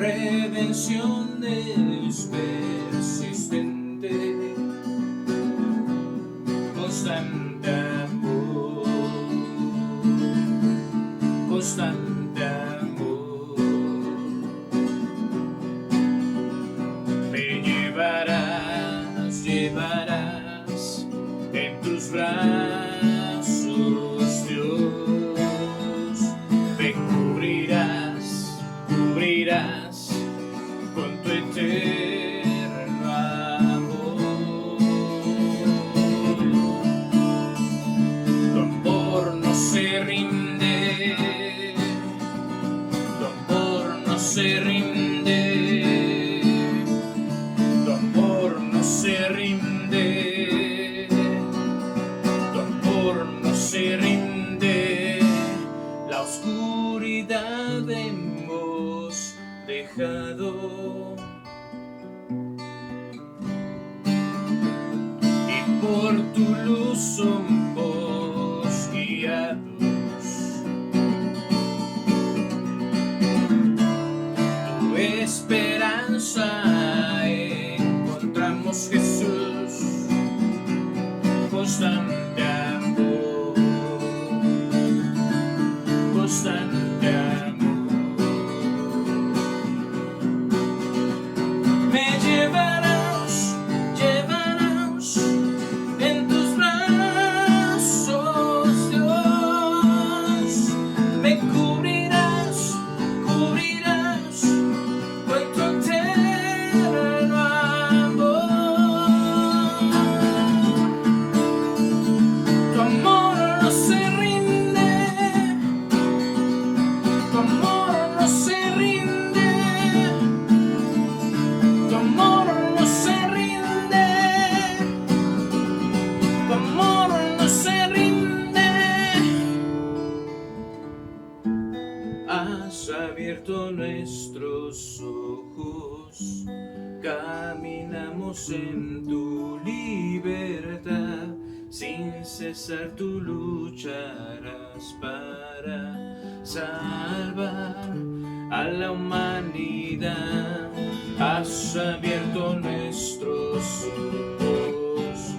redención es persistente, constante amor, constante amor. Me llevarás, llevarás en tus brazos, Dios. Me cubrirás, cubrirás con tu eterno amor. Tu amor no se rinde, tu amor no se rinde, tu amor no se rinde, tu amor no se rinde. La oscuridad hemos dejado y por tu luz somos guiados. Tu esperanza encontramos, Jesús, constante amor, constante amor. Me llevarás, llevarás en tus brazos, Dios. Me cubrirás, cubrirás con tu eterno amor. Tu amor no se rinde, tu amor no se rinde, tu amor no se rinde, tu amor no se rinde. Has abierto nuestros ojos, caminamos en tu libertad. Sin cesar tú lucharás para salvar a la humanidad. Has abierto nuestros ojos,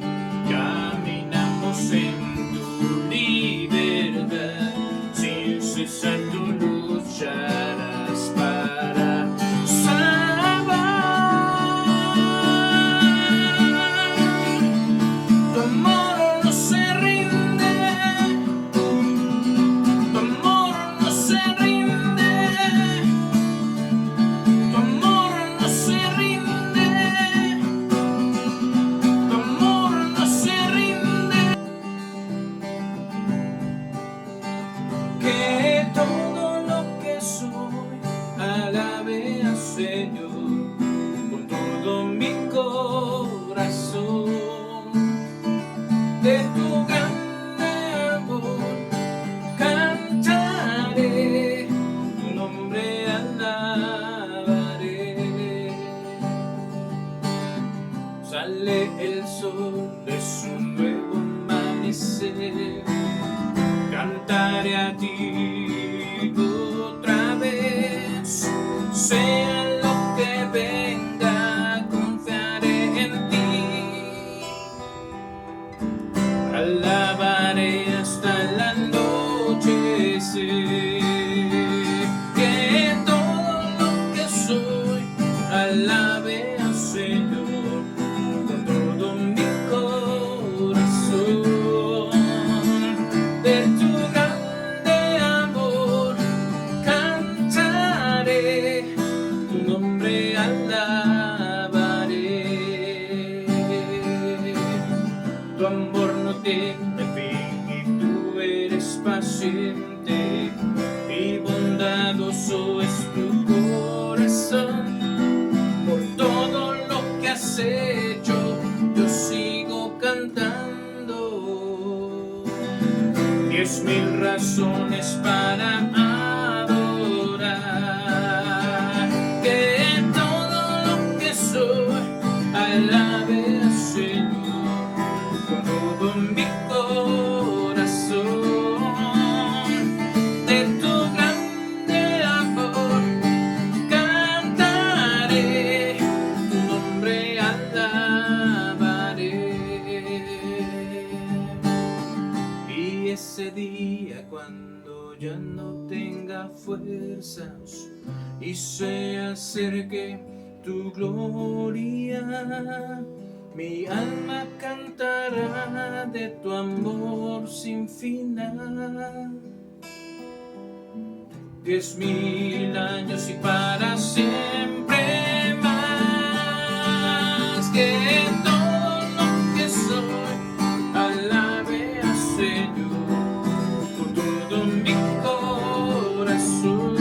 caminamos en tu libertad. Sin cesar tú lucharás para salvar. Tu amor no se rinde, tu amor no se rinde, tu amor no se rinde, tu amor no se rinde. Que todo lo que soy alabe al Señor con todo mi corazón. De tu grande amor cantaré, tu nombre alabaré. Sale el sol de su nuevo amanecer, cantaré a ti otra vez. Sea lo que venga, confiaré en ti. Alabaré hasta el anochecer. Que todo lo que soy alabe al Señor con todo mi corazón. De tu grande amor cantaré, tu nombre alabaré. Tu amor no tiene fin y tú eres paciente, y bondadoso es tu corazón. Por todo lo que has hecho, yo sigo cantando. 10,000 razones para adorar. Que todo lo que soy alabe al Señor con todo mi corazón. De tu grande amor canta. día cuando ya no tenga fuerzas y se acerque tu gloria. Mi alma cantará de tu amor sin final. 10,000 años y para siempre más, que todo lo que soy alabe al Señor con todo mi corazón.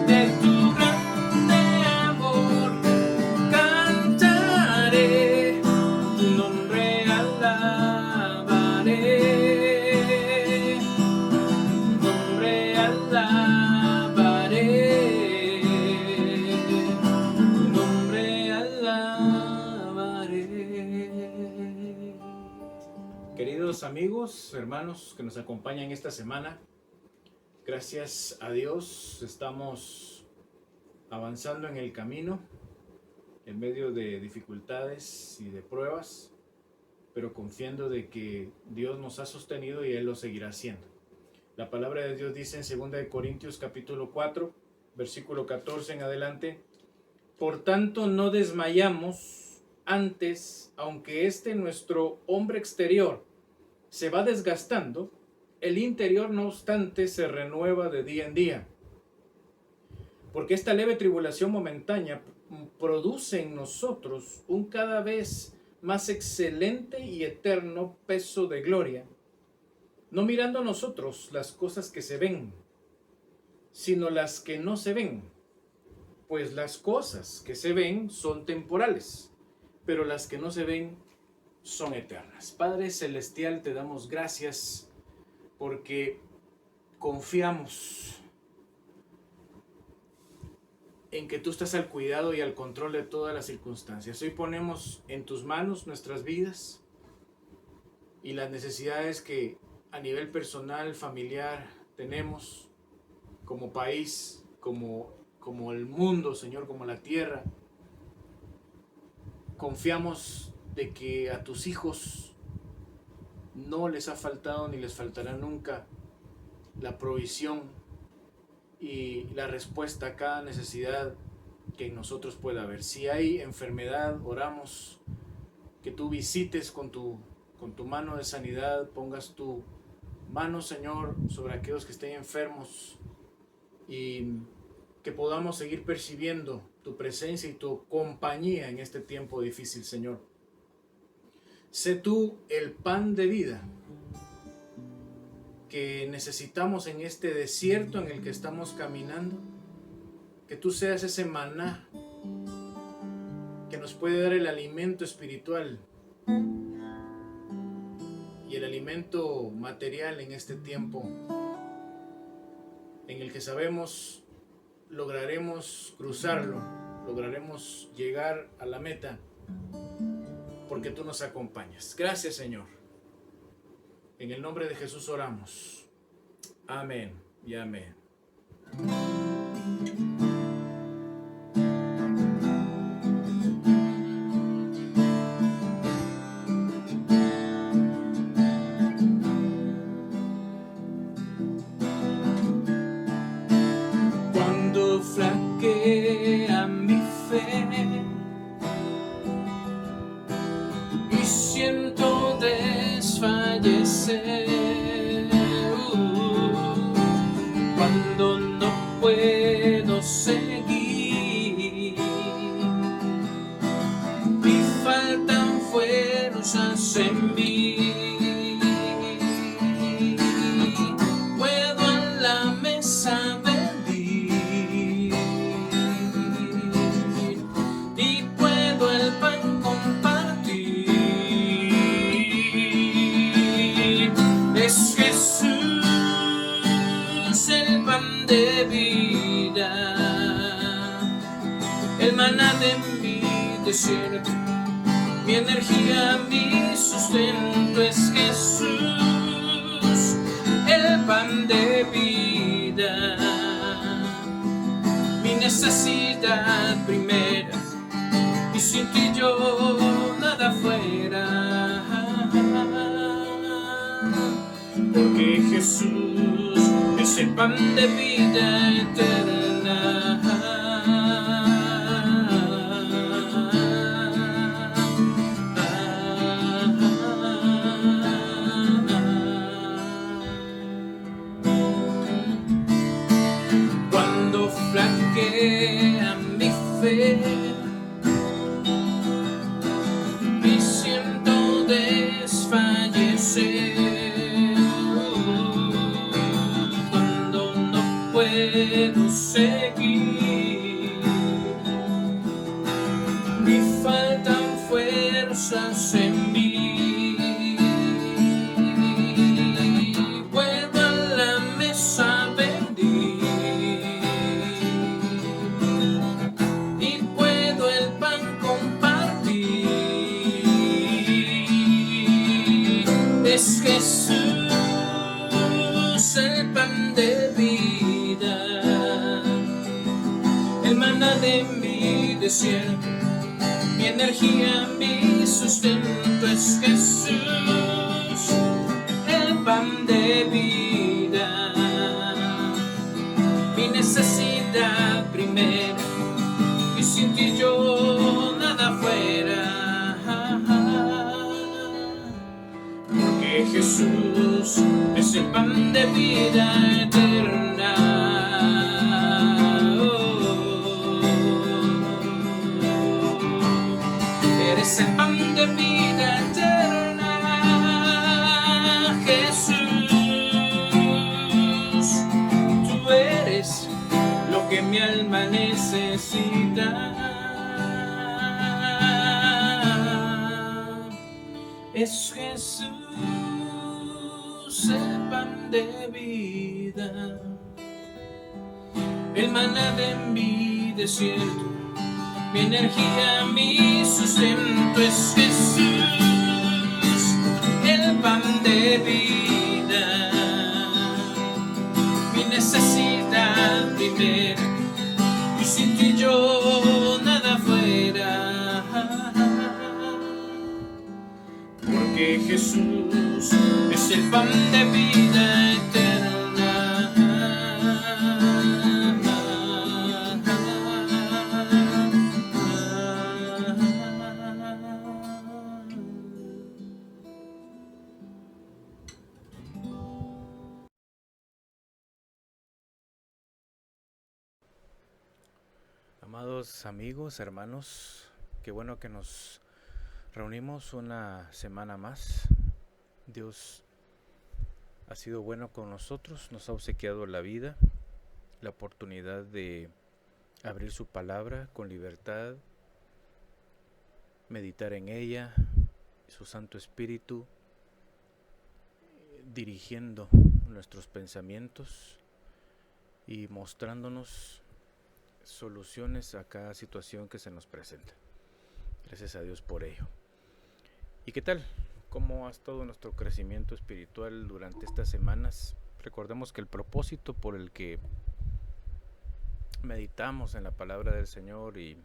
De tu grande amor cantaré, tu nombre alabaré. Queridos amigos, hermanos que nos acompañan esta semana, gracias a Dios estamos avanzando en el camino en medio de dificultades y de pruebas, pero confiando de que Dios nos ha sostenido y Él lo seguirá haciendo. La palabra de Dios dice en 2 Corintios capítulo 4, versículo 14 en adelante: por tanto no desmayamos, antes, aunque nuestro hombre exterior se va desgastando, el interior no obstante se renueva de día en día. Porque esta leve tribulación momentánea produce en nosotros un cada vez más excelente y eterno peso de gloria, no mirando nosotros las cosas que se ven, sino las que no se ven. Pues las cosas que se ven son temporales, pero las que no se ven son eternas. Padre Celestial, te damos gracias porque confiamos en que tú estás al cuidado y al control de todas las circunstancias. Hoy ponemos en tus manos nuestras vidas y las necesidades que a nivel personal, familiar, tenemos como país, como el mundo, Señor, como la tierra. Confiamos de que a tus hijos no les ha faltado ni les faltará nunca la provisión y la respuesta a cada necesidad que en nosotros pueda haber. Si hay enfermedad, oramos que tú visites con tu mano de sanidad, pongas tu mano, Señor, sobre aquellos que estén enfermos y que podamos seguir percibiendo tu presencia y tu compañía en este tiempo difícil, Señor. Sé tú el pan de vida que necesitamos en este desierto en el que estamos caminando. Que tú seas ese maná que nos puede dar el alimento espiritual y el alimento material en este tiempo en el que sabemos lograremos cruzarlo, lograremos llegar a la meta, porque tú nos acompañas. Gracias, Señor. En el nombre de Jesús oramos. Amén y amén. Cuando flaquea mi fe y siento desfallecer, cuando no puedo seguir y faltan fuerzas en mí, puedo a la mesa venir y puedo el pan compartir. Es Jesús el pan de vida, el maná de mi desierto, mi energía, mi sustento. Es Jesús el pan de vida, mi necesidad primera, y sin ti yo nada fuera. porque Jesús es el pan de vida eterna. Cuando flaquea mi fe y siento desfallecer, cuando no puedo seguir y faltan fuerzas en mí, vuelvo a la mesa bendita y puedo el pan compartir. Es Jesús el pan de vida, el maná de mi desierto, mi energía, mi sustento. Es Jesús el pan de vida, mi necesidad primera, y sin ti yo nada fuera. Porque Jesús es el pan de vida eterna. Eres el pan de vida eterna, Jesús. Tú eres lo que mi alma necesita. Es Jesús el pan de vida, el maná de mi desierto, mi energía, mi sustento. Es Jesús el pan de vida, mi necesidad primera, y sin ti yo nada fuera. Porque Jesús es el pan de vida eterna. Amados amigos, hermanos, qué bueno que nos reunimos una semana más. Dios ha sido bueno con nosotros, nos ha obsequiado la vida, la oportunidad de abrir su palabra con libertad, meditar en ella, su Santo Espíritu dirigiendo nuestros pensamientos y mostrándonos soluciones a cada situación que se nos presenta. Gracias a Dios por ello. ¿Y qué tal? ¿Cómo ha estado nuestro crecimiento espiritual durante estas semanas? Recordemos que el propósito por el que meditamos en la palabra del Señor y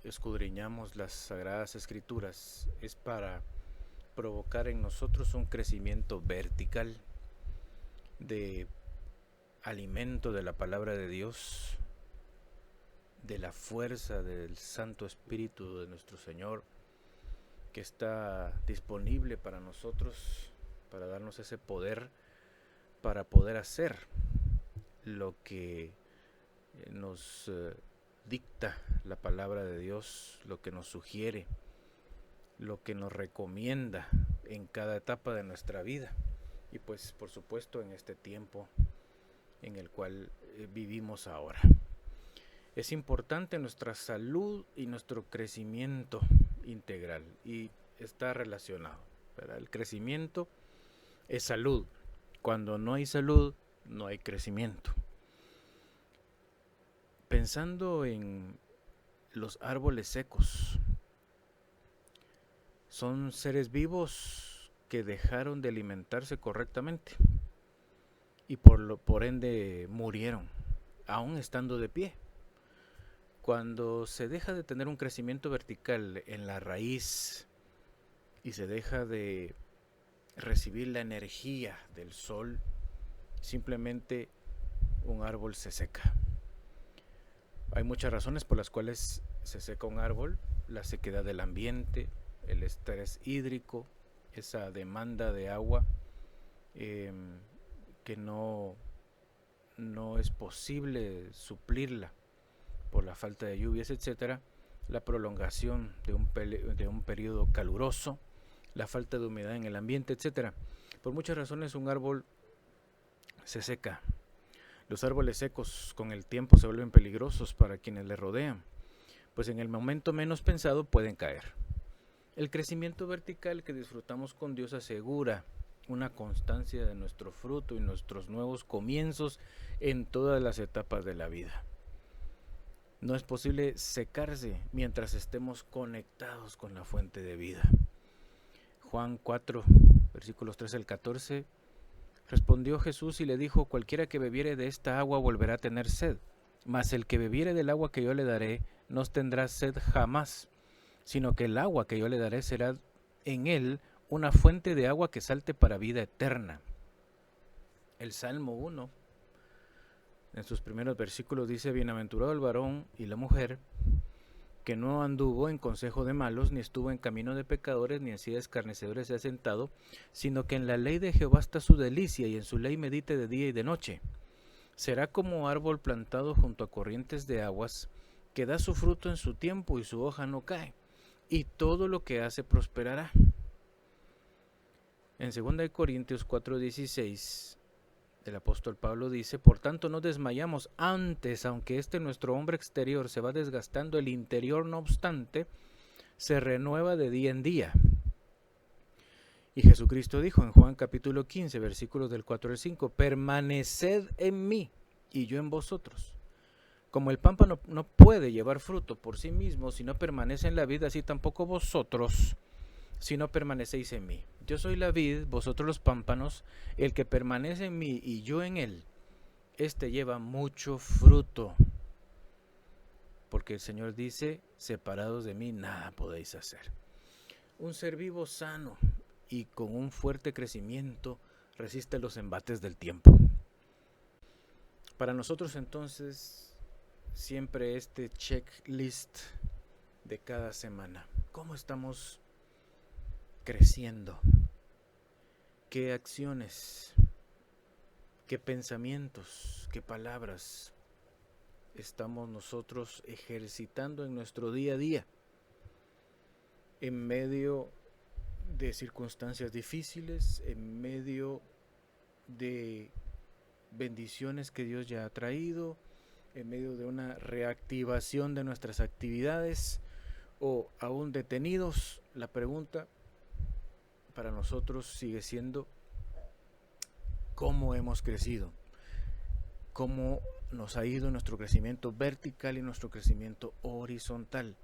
escudriñamos las Sagradas Escrituras es para provocar en nosotros un crecimiento vertical de alimento de la palabra de Dios, de la fuerza del Santo Espíritu de nuestro Señor, que está disponible para nosotros, para darnos ese poder, para poder hacer lo que nos dicta la palabra de Dios, lo que nos sugiere, lo que nos recomienda en cada etapa de nuestra vida. Y pues por supuesto en este tiempo en el cual vivimos ahora. Es importante nuestra salud y nuestro crecimiento integral y está relacionado, ¿verdad? El crecimiento es salud. Cuando no hay salud, no hay crecimiento. Pensando en los árboles secos, son seres vivos que dejaron de alimentarse correctamente y por ende murieron, aún estando de pie. Cuando se deja de tener un crecimiento vertical en la raíz y se deja de recibir la energía del sol, simplemente un árbol se seca. Hay muchas razones por las cuales se seca un árbol: la sequedad del ambiente, el estrés hídrico, esa demanda de agua que no es posible suplirla por la falta de lluvias, etcétera, la prolongación de un periodo caluroso, la falta de humedad en el ambiente, etcétera. Por muchas razones un árbol se seca. Los árboles secos con el tiempo se vuelven peligrosos para quienes les rodean, pues en el momento menos pensado pueden caer. El crecimiento vertical que disfrutamos con Dios asegura una constancia de nuestro fruto y nuestros nuevos comienzos en todas las etapas de la vida. No es posible secarse mientras estemos conectados con la fuente de vida. Juan 4, versículos 13 al 14. Respondió Jesús y le dijo: cualquiera que bebiere de esta agua volverá a tener sed, mas el que bebiere del agua que yo le daré no tendrá sed jamás, sino que el agua que yo le daré será en él una fuente de agua que salte para vida eterna. El Salmo 1, en sus primeros versículos dice: bienaventurado el varón y la mujer que no anduvo en consejo de malos, ni estuvo en camino de pecadores, ni en silla de escarnecedores se ha sentado, sino que en la ley de Jehová está su delicia, y en su ley medite de día y de noche. Será como árbol plantado junto a corrientes de aguas, que da su fruto en su tiempo y su hoja no cae, y todo lo que hace prosperará. En 2 Corintios 4:16, el apóstol Pablo dice: por tanto no desmayamos, antes, aunque nuestro hombre exterior se va desgastando, el interior no obstante se renueva de día en día. Y Jesucristo dijo en Juan capítulo 15, versículos del 4 al 5: permaneced en mí y yo en vosotros. Como el pámpano no puede llevar fruto por sí mismo si no permanece en la vid, así tampoco vosotros si no permanecéis en mí. Yo soy la vid, vosotros los pámpanos. El que permanece en mí y yo en él, este lleva mucho fruto, porque el Señor dice: separados de mí nada podéis hacer. Un ser vivo sano y con un fuerte crecimiento resiste los embates del tiempo. Para nosotros entonces, siempre este checklist de cada semana: ¿cómo estamos creciendo? ¿Qué acciones, qué pensamientos, qué palabras estamos nosotros ejercitando en nuestro día a día, en medio de circunstancias difíciles, en medio de bendiciones que Dios ya ha traído, en medio de una reactivación de nuestras actividades o aún detenidos? La pregunta para nosotros sigue siendo: ¿cómo hemos crecido? ¿Cómo nos ha ido nuestro crecimiento vertical y nuestro crecimiento horizontal?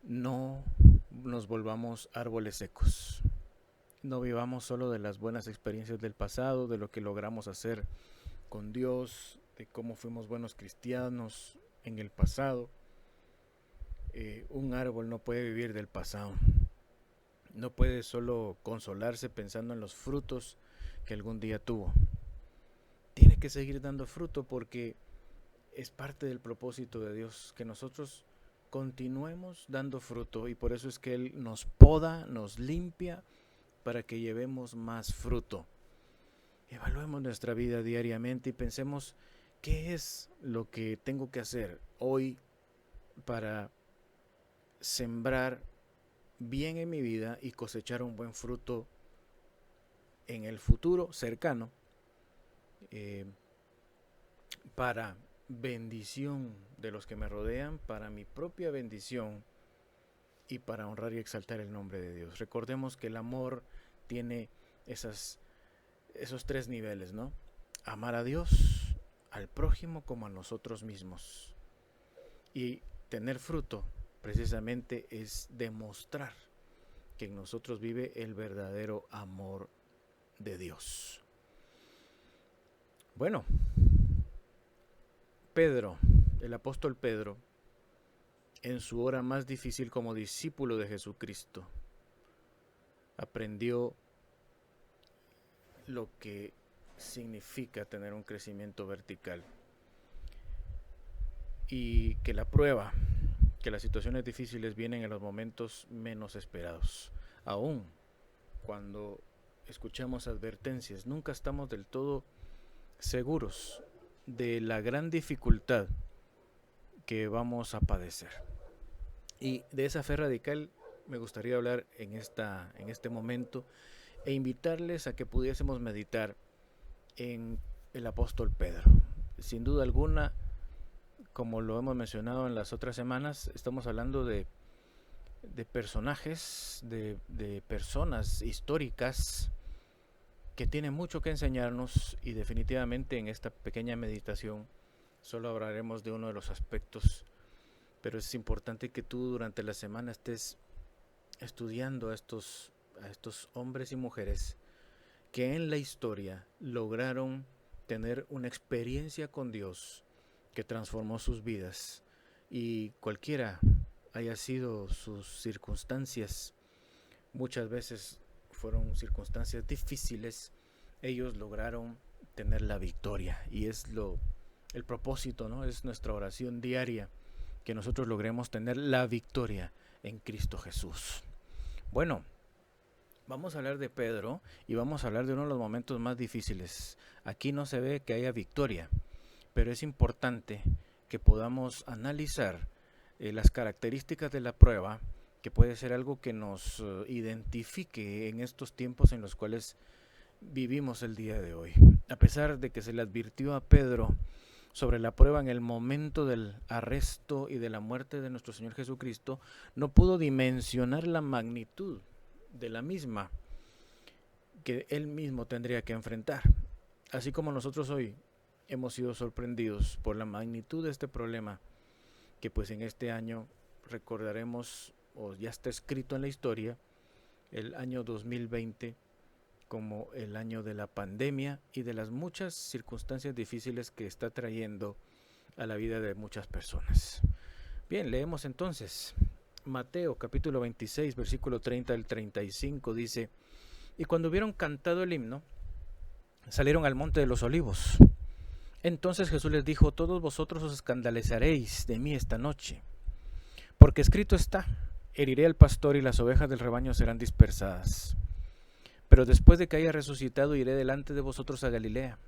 No nos volvamos árboles secos. No vivamos solo de las buenas experiencias del pasado, de lo que logramos hacer con Dios, de cómo fuimos buenos cristianos en el pasado. Un árbol no puede vivir del pasado. No puede solo consolarse pensando en los frutos que algún día tuvo. Tiene que seguir dando fruto, porque es parte del propósito de Dios que nosotros continuemos dando fruto, y por eso es que Él nos poda, nos limpia, para que llevemos más fruto. Evaluemos nuestra vida diariamente y pensemos: ¿qué es lo que tengo que hacer hoy para sembrar bien en mi vida y cosechar un buen fruto en el futuro cercano, para bendición de los que me rodean, para mi propia bendición y para honrar y exaltar el nombre de Dios? Recordemos que el amor tiene esos tres niveles, ¿no? Amar a Dios, al prójimo como a nosotros mismos. Y tener fruto precisamente es demostrar que en nosotros vive el verdadero amor de Dios. Bueno, Pedro, el apóstol Pedro, en su hora más difícil como discípulo de Jesucristo, aprendió lo que significa tener un crecimiento vertical, y que la prueba, que las situaciones difíciles vienen en los momentos menos esperados. Aún cuando escuchamos advertencias, nunca estamos del todo seguros de la gran dificultad que vamos a padecer. Y de esa fe radical me gustaría hablar en este momento, e invitarles a que pudiésemos meditar en el apóstol Pedro. Sin duda alguna, como lo hemos mencionado en las otras semanas, estamos hablando de personajes, de personas históricas que tienen mucho que enseñarnos, y definitivamente en esta pequeña meditación solo hablaremos de uno de los aspectos, pero es importante que tú durante la semana estés estudiando a estos hombres y mujeres que en la historia lograron tener una experiencia con Dios que transformó sus vidas, y cualquiera haya sido sus circunstancias, muchas veces fueron circunstancias difíciles, ellos lograron tener la victoria, y es el propósito, ¿no? Es nuestra oración diaria, que nosotros logremos tener la victoria en Cristo Jesús. Bueno, vamos a hablar de Pedro, y vamos a hablar de uno de los momentos más difíciles. Aquí no se ve que haya victoria, pero es importante que podamos analizar las características de la prueba, que puede ser algo que nos identifique en estos tiempos en los cuales vivimos el día de hoy. A pesar de que se le advirtió a Pedro sobre la prueba en el momento del arresto y de la muerte de nuestro Señor Jesucristo, no pudo dimensionar la magnitud de la misma que él mismo tendría que enfrentar. Así como nosotros hoy hemos sido sorprendidos por la magnitud de este problema, que pues en este año recordaremos, o ya está escrito en la historia, el año 2020 como el año de la pandemia y de las muchas circunstancias difíciles que está trayendo a la vida de muchas personas. Bien, leemos entonces Mateo capítulo 26, versículo 30 al 35, dice: y cuando hubieron cantado el himno, salieron al monte de los olivos. Entonces Jesús les dijo: todos vosotros os escandalizaréis de mí esta noche, porque escrito está: heriré al pastor y las ovejas del rebaño serán dispersadas. Pero después de que haya resucitado, iré delante de vosotros a Galilea.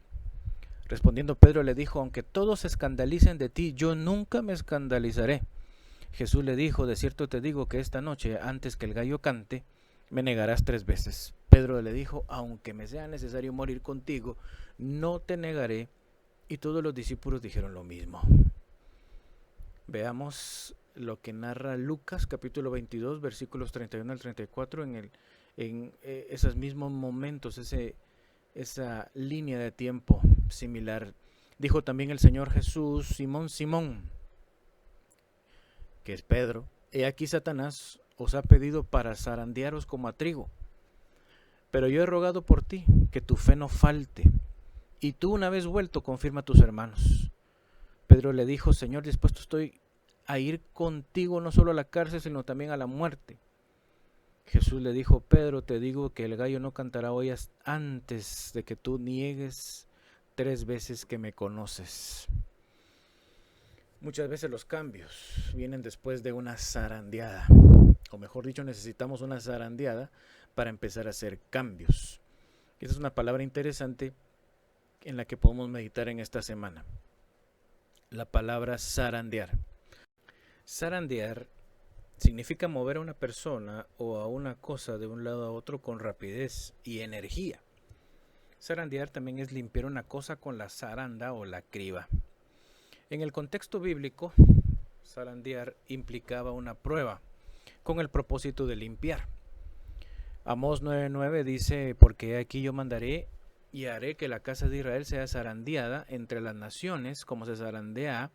Respondiendo Pedro le dijo: aunque todos se escandalicen de ti, yo nunca me escandalizaré. Jesús le dijo: de cierto te digo que esta noche, antes que el gallo cante, me negarás 3 veces. Pedro le dijo: aunque me sea necesario morir contigo, no te negaré. Y todos los discípulos dijeron lo mismo. Veamos lo que narra Lucas capítulo 22, versículos 31 al 34, en esos mismos momentos, esa línea de tiempo similar. Dijo también el Señor Jesús: Simón, Simón, que es Pedro, he aquí Satanás os ha pedido para zarandearos como a trigo, pero yo he rogado por ti, que tu fe no falte, y tú, una vez vuelto, confirma a tus hermanos. Pedro le dijo: Señor, dispuesto estoy a ir contigo no solo a la cárcel, sino también a la muerte. Jesús le dijo: Pedro, te digo que el gallo no cantará hoy antes de que tú niegues 3 veces que me conoces. Muchas veces los cambios vienen después de una zarandeada, o mejor dicho, necesitamos una zarandeada para empezar a hacer cambios. Esa es una palabra interesante en la que podemos meditar en esta semana. La palabra zarandear. Zarandear significa mover a una persona o a una cosa de un lado a otro con rapidez y energía. Zarandear también es limpiar una cosa con la zaranda o la criba. En el contexto bíblico, zarandear implicaba una prueba con el propósito de limpiar. Amós 9:9 dice: porque aquí yo mandaré y haré que la casa de Israel sea zarandeada entre las naciones, como se zarandea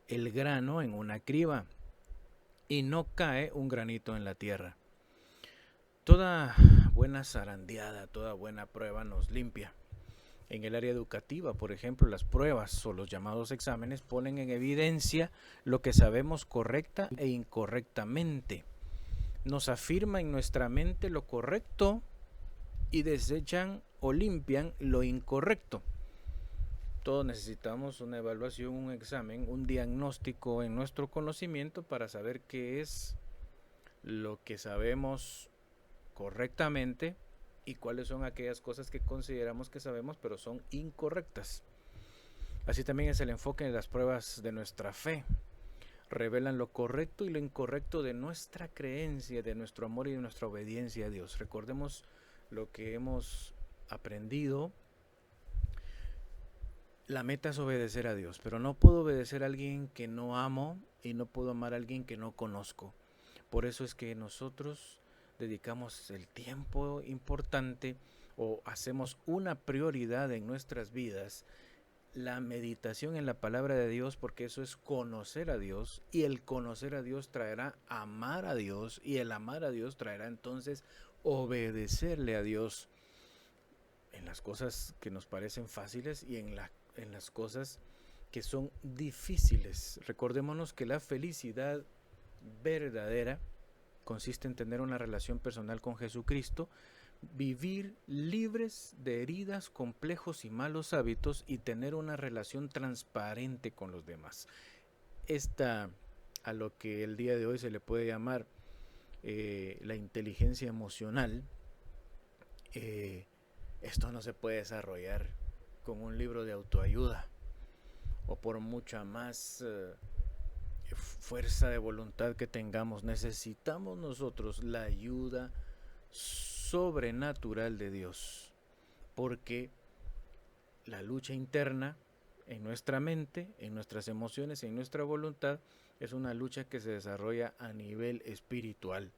el grano en una criba, y no cae un granito en la tierra. Toda buena zarandeada, toda buena prueba nos limpia. En el área educativa, por ejemplo, las pruebas o los llamados exámenes ponen en evidencia lo que sabemos correcta e incorrectamente. Nos afirma en nuestra mente lo correcto y desechan o limpian lo incorrecto. Todos necesitamos una evaluación, un examen, un diagnóstico en nuestro conocimiento para saber qué es lo que sabemos correctamente y cuáles son aquellas cosas que consideramos que sabemos pero son incorrectas. Así también es el enfoque de las pruebas de nuestra fe. Revelan lo correcto y lo incorrecto de nuestra creencia, de nuestro amor y de nuestra obediencia a Dios. Recordemos lo que hemos aprendido. La meta es obedecer a Dios, pero no puedo obedecer a alguien que no amo y no puedo amar a alguien que no conozco. Por eso es que nosotros dedicamos el tiempo importante o hacemos una prioridad en nuestras vidas la meditación en la palabra de Dios, porque eso es conocer a Dios, y el conocer a Dios traerá amar a Dios, y el amar a Dios traerá entonces obedecerle a Dios en las cosas que nos parecen fáciles y en las cosas que son difíciles. Recordémonos que la felicidad verdadera consiste en tener una relación personal con Jesucristo, vivir libres de heridas, complejos y malos hábitos y tener una relación transparente con los demás. Esta, a lo que el día de hoy se le puede llamar la inteligencia emocional, esto no se puede desarrollar con un libro de autoayuda o por mucha más fuerza de voluntad que tengamos. Necesitamos nosotros la ayuda sobrenatural de Dios, porque la lucha interna en nuestra mente, en nuestras emociones, en nuestra voluntad, es una lucha que se desarrolla a nivel espiritual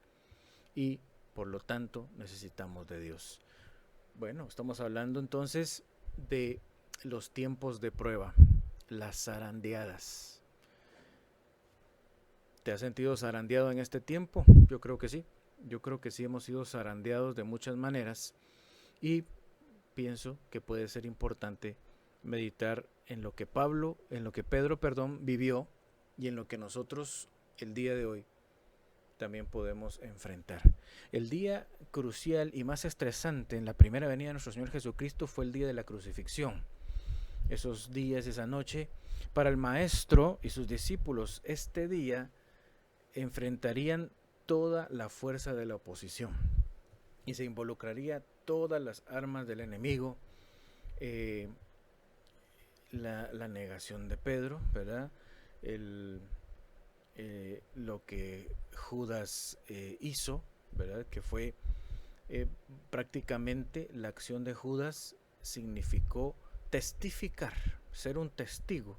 y por lo tanto necesitamos de Dios. Bueno, estamos hablando entonces de los tiempos de prueba, las zarandeadas. ¿Te has sentido zarandeado en este tiempo? Yo creo que sí. Yo creo que sí hemos sido zarandeados de muchas maneras y pienso que puede ser importante meditar en lo que Pedro vivió y en lo que nosotros el día de hoy también podemos enfrentar. El día crucial y más estresante en la primera venida de nuestro Señor Jesucristo fue el día de la crucifixión. Esos días, esa noche, para el Maestro y sus discípulos, este día enfrentarían toda la fuerza de la oposición y se involucraría todas las armas del enemigo, la negación de Pedro, ¿verdad? Lo que Judas hizo, ¿verdad? Que fue prácticamente la acción de Judas significó testificar, ser un testigo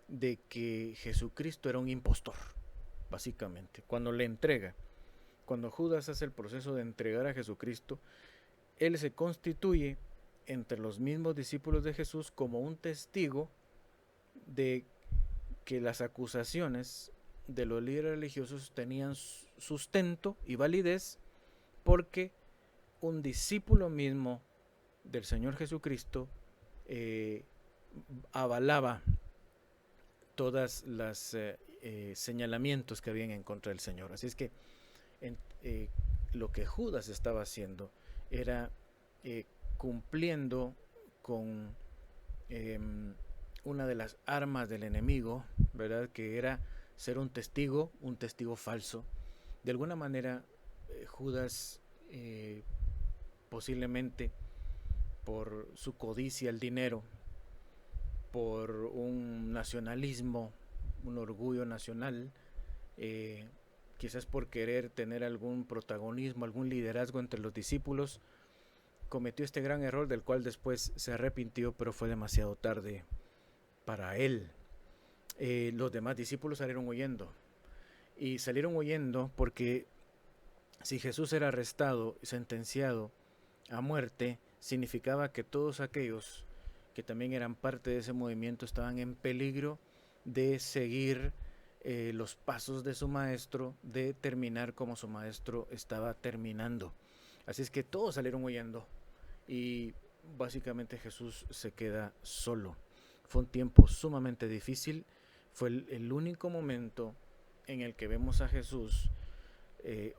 de que Jesucristo era un impostor, básicamente. Cuando Judas hace el proceso de entregar a Jesucristo, él se constituye entre los mismos discípulos de Jesús como un testigo de que las acusaciones de los líderes religiosos tenían sustento y validez, porque un discípulo mismo del Señor Jesucristo avalaba todas las señalamientos que habían en contra del Señor. Así es que lo que Judas estaba haciendo era cumpliendo con una de las armas del enemigo, ¿verdad? Que era ser un testigo falso. De alguna manera, Judas posiblemente por su codicia al dinero, por un nacionalismo, un orgullo nacional, quizás por querer tener algún protagonismo, algún liderazgo entre los discípulos, cometió este gran error del cual después se arrepintió, pero fue demasiado tarde para él. Los demás discípulos salieron huyendo, y salieron huyendo porque si Jesús era arrestado y sentenciado a muerte, significaba que todos aquellos que también eran parte de ese movimiento estaban en peligro de seguir los pasos de su maestro, de terminar como su maestro estaba terminando. Así es que todos salieron huyendo y básicamente Jesús se queda solo. Fue un tiempo sumamente difícil. Fue el único momento en el que vemos a Jesús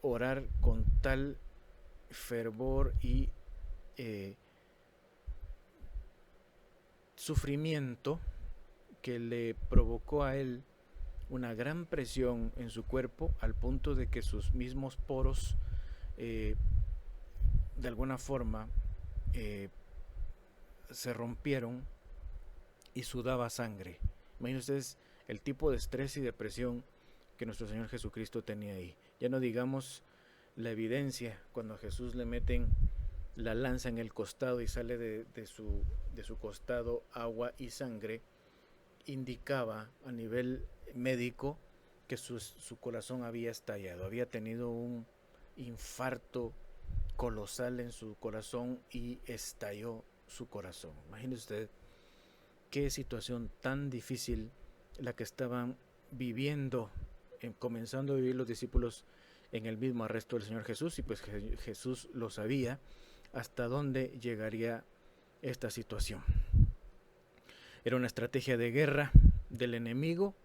orar con tal fervor y sufrimiento que le provocó a él una gran presión en su cuerpo, al punto de que sus mismos poros de alguna forma se rompieron y sudaba sangre. Imagínense ustedes el tipo de estrés y depresión que nuestro Señor Jesucristo tenía ahí. Ya no digamos la evidencia cuando a Jesús le meten la lanza en el costado y sale de su costado agua y sangre, indicaba a nivel médico que su corazón había estallado, había tenido un infarto colosal en su corazón y estalló su corazón. Imagínese usted qué situación tan difícil la que estaban viviendo, comenzando a vivir los discípulos en el mismo arresto del Señor Jesús, y pues Jesús lo sabía hasta dónde llegaría esta situación. Era una estrategia de guerra del enemigo,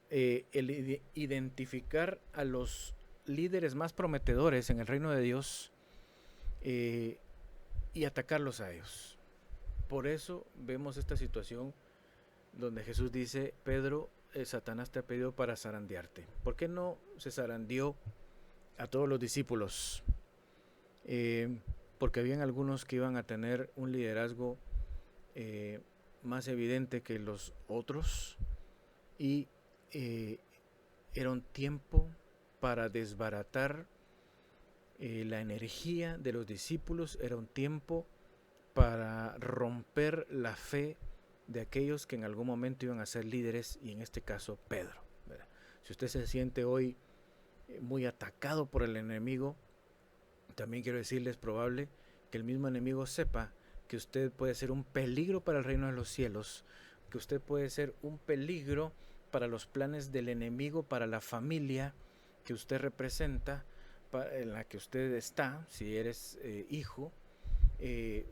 el identificar a los líderes más prometedores en el reino de Dios y atacarlos a ellos. Por eso vemos esta situación donde Jesús dice: Pedro, Satanás te ha pedido para zarandearte. ¿Por qué no se zarandeó a todos los discípulos? Porque habían algunos que iban a tener un liderazgo más evidente que los otros, y era un tiempo para desbaratar la energía de los discípulos, era un tiempo para romper la fe de aquellos que en algún momento iban a ser líderes, y en este caso Pedro, ¿verdad? Si usted se siente hoy muy atacado por el enemigo, también quiero decirles, es probable que el mismo enemigo sepa que usted puede ser un peligro para el reino de los cielos, que usted puede ser un peligro para los planes del enemigo, para la familia que usted representa, en la que usted está, si eres hijo.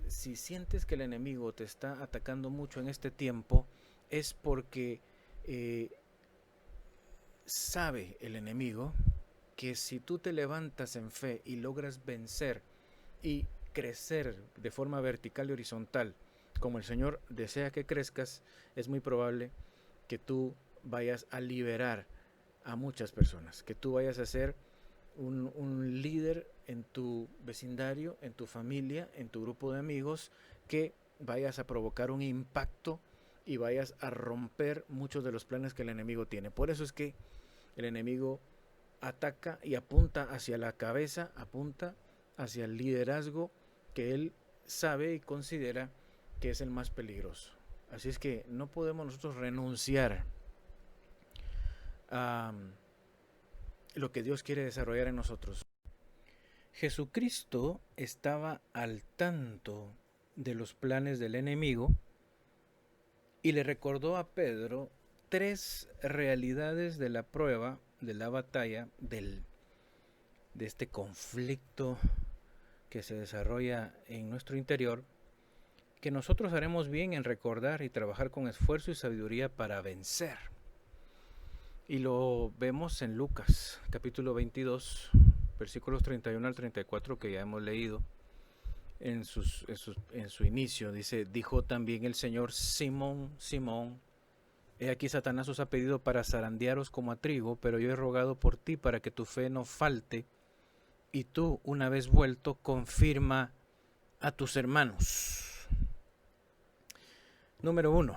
Si sientes que el enemigo te está atacando mucho en este tiempo, es porque sabe el enemigo que si tú te levantas en fe y logras vencer y crecer de forma vertical y horizontal, como el Señor desea que crezcas, es muy probable que tú vayas a liberar a muchas personas, que tú vayas a ser un líder en tu vecindario, en tu familia, en tu grupo de amigos, que vayas a provocar un impacto y vayas a romper muchos de los planes que el enemigo tiene. Por eso es que el enemigo ataca y apunta hacia la cabeza, apunta hacia el liderazgo que él sabe y considera que es el más peligroso. Así es que no podemos nosotros renunciar a lo que Dios quiere desarrollar en nosotros. Jesucristo estaba al tanto de los planes del enemigo y le recordó a Pedro 3 realidades de la prueba, de la batalla, de este conflicto que se desarrolla en nuestro interior, que nosotros haremos bien en recordar y trabajar con esfuerzo y sabiduría para vencer. Y lo vemos en Lucas, capítulo 22, versículos 31 al 34, que ya hemos leído en su inicio. Dice: dijo también el Señor: Simón, Simón, he aquí Satanás os ha pedido para zarandearos como a trigo, pero yo he rogado por ti para que tu fe no falte, y tú, una vez vuelto, confirma a tus hermanos. Número 1.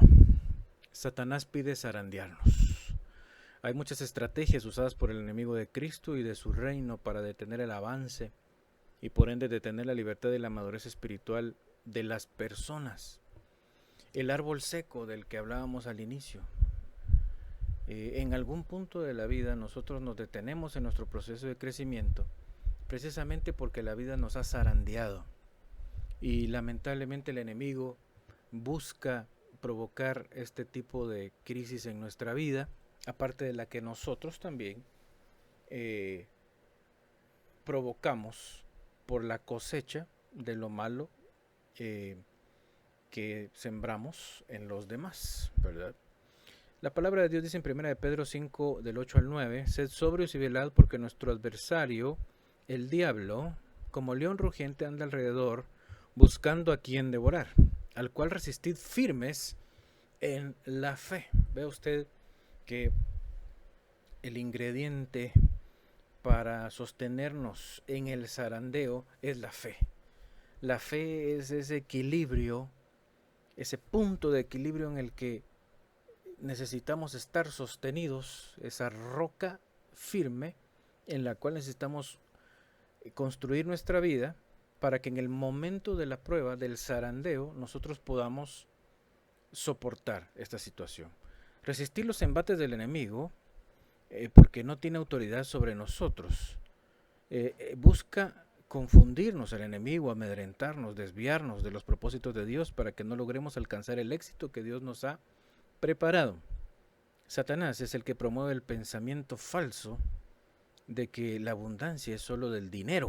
Satanás pide zarandearnos. Hay muchas estrategias usadas por el enemigo de Cristo y de su reino para detener el avance y por ende detener la libertad y la madurez espiritual de las personas. El árbol seco del que hablábamos al inicio. En algún punto de la vida nosotros nos detenemos en nuestro proceso de crecimiento precisamente porque la vida nos ha zarandeado, y lamentablemente el enemigo busca provocar este tipo de crisis en nuestra vida, aparte de la que nosotros también provocamos por la cosecha de lo malo que sembramos en los demás, ¿verdad? La palabra de Dios dice en 1 Pedro 5, del 8 al 9, sed sobrios y velad, porque nuestro adversario, el diablo, como león rugiente anda alrededor, buscando a quien devorar, al cual resistid firmes en la fe. Ve usted que el ingrediente para sostenernos en el zarandeo es la fe. La fe es ese equilibrio, ese punto de equilibrio en el que necesitamos estar sostenidos, esa roca firme en la cual necesitamos construir nuestra vida para que en el momento de la prueba, del zarandeo, nosotros podamos soportar esta situación. Resistir los embates del enemigo, porque no tiene autoridad sobre nosotros. Busca confundirnos el enemigo, amedrentarnos, desviarnos de los propósitos de Dios para que no logremos alcanzar el éxito que Dios nos ha preparado. Satanás es el que promueve el pensamiento falso de que la abundancia es solo del dinero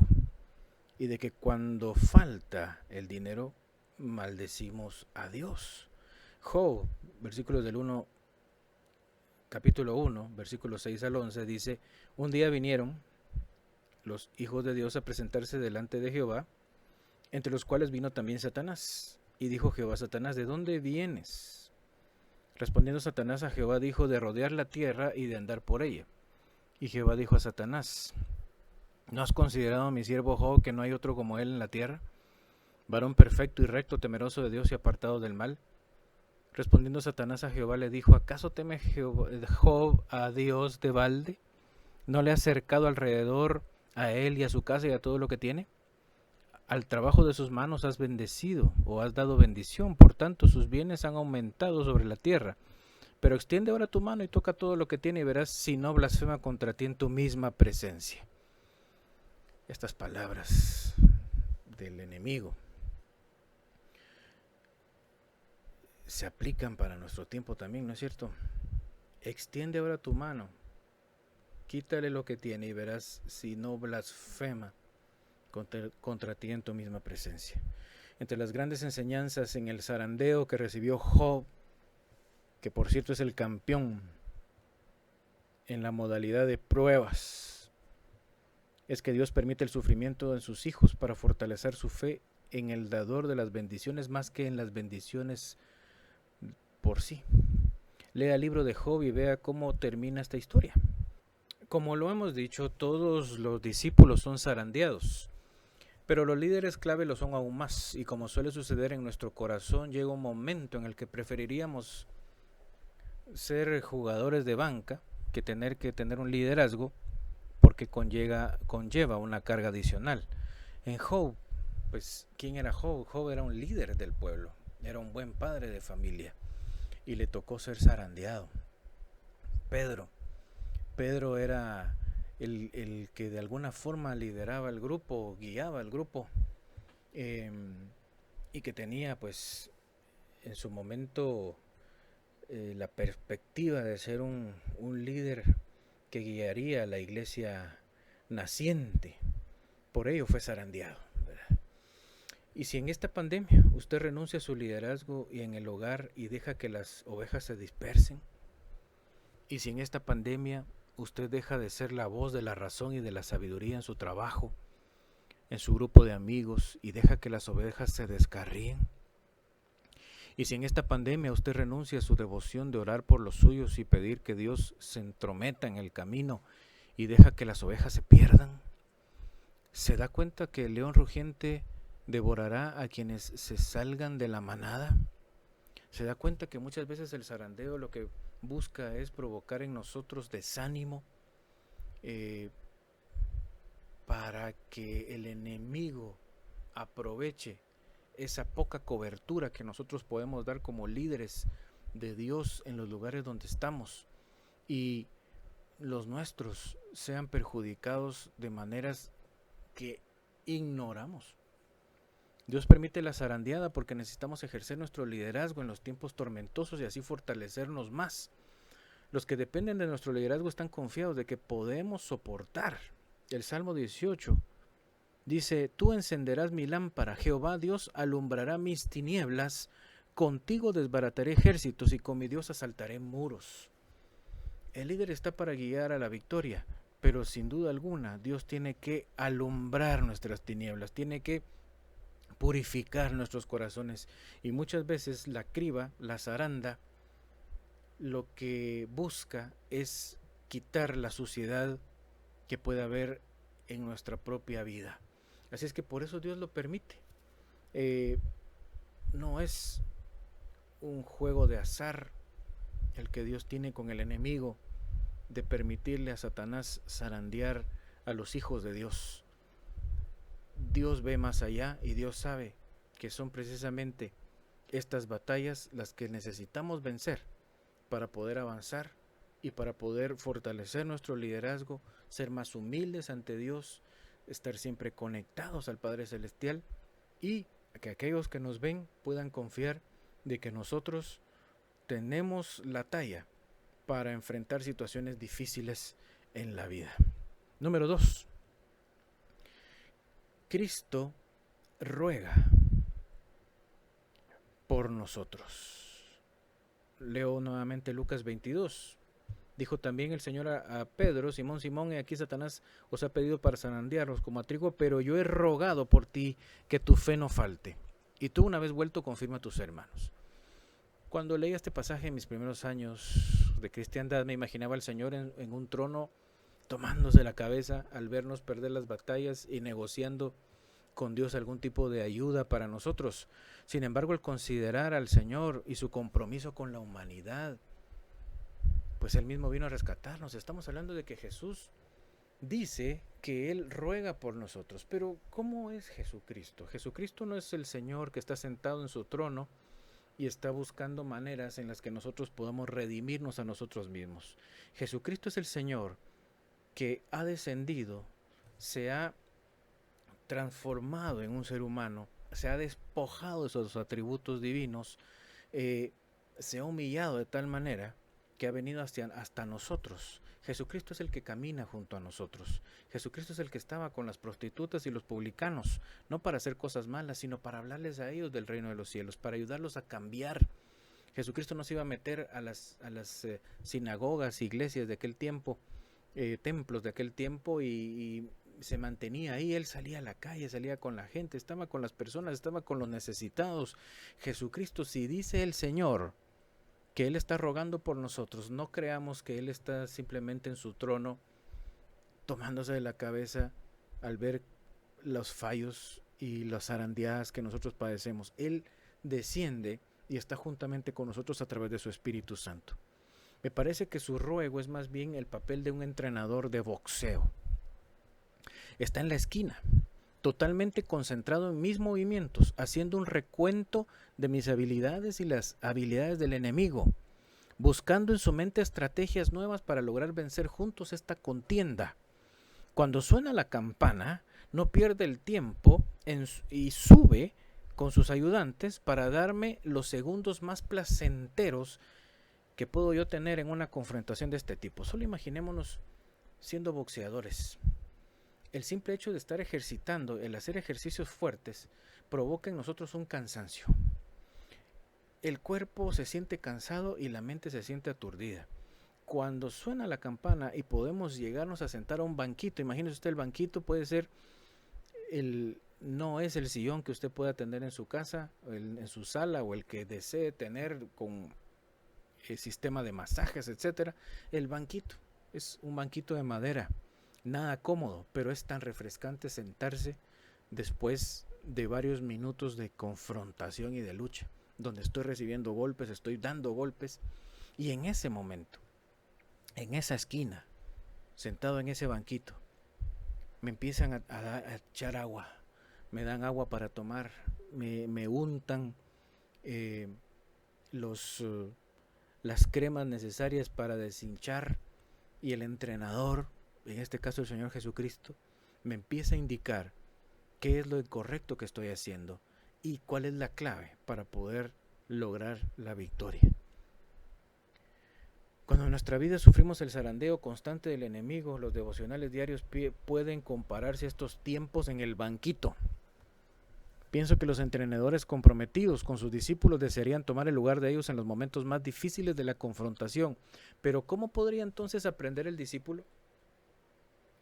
y de que cuando falta el dinero maldecimos a Dios. Job, versículos del 1, capítulo 1, versículos 6 al 11, dice: un día vinieron los hijos de Dios a presentarse delante de Jehová, entre los cuales vino también Satanás. Y dijo Jehová a Satanás: ¿de dónde vienes? Respondiendo Satanás a Jehová dijo: de rodear la tierra y de andar por ella. Y Jehová dijo a Satanás: ¿no has considerado a mi siervo Job, que no hay otro como él en la tierra, varón perfecto y recto, temeroso de Dios y apartado del mal? Respondiendo Satanás a Jehová le dijo: ¿acaso teme Job a Dios de balde? ¿No le has cercado alrededor a él y a su casa y a todo lo que tiene? Al trabajo de sus manos has bendecido, o has dado bendición, por tanto sus bienes han aumentado sobre la tierra. Pero extiende ahora tu mano y toca todo lo que tiene, y verás si no blasfema contra ti en tu misma presencia. Estas palabras del enemigo se aplican para nuestro tiempo también, ¿no es cierto? Extiende ahora tu mano, quítale lo que tiene y verás si no blasfema contra ti en tu misma presencia. Entre las grandes enseñanzas en el zarandeo que recibió Job, que por cierto es el campeón en la modalidad de pruebas, es que Dios permite el sufrimiento en sus hijos para fortalecer su fe en el dador de las bendiciones más que en las bendiciones por sí. Lea el libro de Job y vea cómo termina esta historia. Como lo hemos dicho, todos los discípulos son zarandeados, pero los líderes clave lo son aún más, y como suele suceder en nuestro corazón, llega un momento en el que preferiríamos ser jugadores de banca que tener un liderazgo, porque conlleva una carga adicional. En Job, pues, ¿quién era Job? Job era un líder del pueblo, era un buen padre de familia, y le tocó ser zarandeado. Pedro era el que de alguna forma lideraba el grupo, guiaba el grupo, y que tenía pues en su momento la perspectiva de ser un líder que guiaría a la iglesia naciente. Por ello fue zarandeado, ¿verdad? Y si en esta pandemia usted renuncia a su liderazgo y en el hogar y deja que las ovejas se dispersen, y si en esta pandemia usted deja de ser la voz de la razón y de la sabiduría en su trabajo, en su grupo de amigos, y deja que las ovejas se descarríen, y si en esta pandemia usted renuncia a su devoción de orar por los suyos y pedir que Dios se entrometa en el camino y deja que las ovejas se pierdan, ¿se da cuenta que el león rugiente devorará a quienes se salgan de la manada? ¿Se da cuenta que muchas veces el zarandeo lo que busca es provocar en nosotros desánimo, para que el enemigo aproveche esa poca cobertura que nosotros podemos dar como líderes de Dios en los lugares donde estamos, y los nuestros sean perjudicados de maneras que ignoramos? Dios permite la zarandeada porque necesitamos ejercer nuestro liderazgo en los tiempos tormentosos y así fortalecernos más. Los que dependen de nuestro liderazgo están confiados de que podemos soportar. El Salmo 18 dice: tú encenderás mi lámpara, Jehová Dios alumbrará mis tinieblas, contigo desbarataré ejércitos y con mi Dios asaltaré muros. El líder está para guiar a la victoria, pero sin duda alguna Dios tiene que alumbrar nuestras tinieblas, tiene que purificar nuestros corazones. Y muchas veces la criba, la zaranda, lo que busca es quitar la suciedad que puede haber en nuestra propia vida. Así es que por eso Dios lo permite. No es un juego de azar el que Dios tiene con el enemigo de permitirle a Satanás zarandear a los hijos de Dios. Dios ve más allá y Dios sabe que son precisamente estas batallas las que necesitamos vencer para poder avanzar y para poder fortalecer nuestro liderazgo, ser más humildes ante Dios, estar siempre conectados al Padre Celestial y que aquellos que nos ven puedan confiar de que nosotros tenemos la talla para enfrentar situaciones difíciles en la vida. Número 2. Cristo ruega por nosotros. Leo nuevamente Lucas 22. Dijo también el Señor a Pedro: Simón, Simón, he aquí Satanás os ha pedido para zarandearos como a trigo, pero yo he rogado por ti que tu fe no falte. Y tú, una vez vuelto, confirma a tus hermanos. Cuando leí este pasaje en mis primeros años de cristiandad, me imaginaba al Señor en un trono tomándose la cabeza al vernos perder las batallas y negociando con Dios algún tipo de ayuda para nosotros. Sin embargo, al considerar al Señor y su compromiso con la humanidad, pues Él mismo vino a rescatarnos. Estamos hablando de que Jesús dice que Él ruega por nosotros. Pero ¿cómo es Jesucristo? Jesucristo no es el Señor que está sentado en su trono y está buscando maneras en las que nosotros podamos redimirnos a nosotros mismos. Jesucristo es el Señor que ha descendido, se ha transformado en un ser humano, se ha despojado de sus atributos divinos, se ha humillado de tal manera que ha venido hasta nosotros. Jesucristo es el que camina junto a nosotros. Jesucristo es el que estaba con las prostitutas y los publicanos, no para hacer cosas malas, sino para hablarles a ellos del reino de los cielos, para ayudarlos a cambiar. Jesucristo no se iba a meter a las sinagogas, iglesias de aquel tiempo, templos de aquel tiempo y se mantenía ahí. Él salía a la calle, salía con la gente, estaba con las personas, estaba con los necesitados. Jesucristo, si dice el Señor que Él está rogando por nosotros, no creamos que Él está simplemente en su trono tomándose de la cabeza al ver los fallos y las zarandeadas que nosotros padecemos. Él desciende y está juntamente con nosotros a través de su Espíritu Santo. Me parece que su ruego es más bien el papel de un entrenador de boxeo. Está en la esquina, totalmente concentrado en mis movimientos, haciendo un recuento de mis habilidades y las habilidades del enemigo, buscando en su mente estrategias nuevas para lograr vencer juntos esta contienda. Cuando suena la campana, no pierde el tiempo y sube con sus ayudantes para darme los segundos más placenteros que puedo yo tener en una confrontación de este tipo. Solo imaginémonos siendo boxeadores. El simple hecho de estar ejercitando, el hacer ejercicios fuertes, provoca en nosotros un cansancio. El cuerpo se siente cansado y la mente se siente aturdida. Cuando suena la campana y podemos llegarnos a sentar a un banquito, imagínese usted, el banquito puede ser, no es el sillón que usted pueda tener en su casa, en su sala o el que desee tener con el sistema de masajes, etcétera. El banquito es un banquito de madera. Nada cómodo, pero es tan refrescante sentarse después de varios minutos de confrontación y de lucha, donde estoy recibiendo golpes, estoy dando golpes, y en ese momento, en esa esquina, sentado en ese banquito, me empiezan a echar agua, me dan agua para tomar, me untan las cremas necesarias para deshinchar, y el entrenador, en este caso el Señor Jesucristo, me empieza a indicar qué es lo correcto que estoy haciendo y cuál es la clave para poder lograr la victoria. Cuando en nuestra vida sufrimos el zarandeo constante del enemigo, los devocionales diarios pueden compararse a estos tiempos en el banquito. Pienso que los entrenadores comprometidos con sus discípulos desearían tomar el lugar de ellos en los momentos más difíciles de la confrontación. Pero ¿cómo podría entonces aprender el discípulo?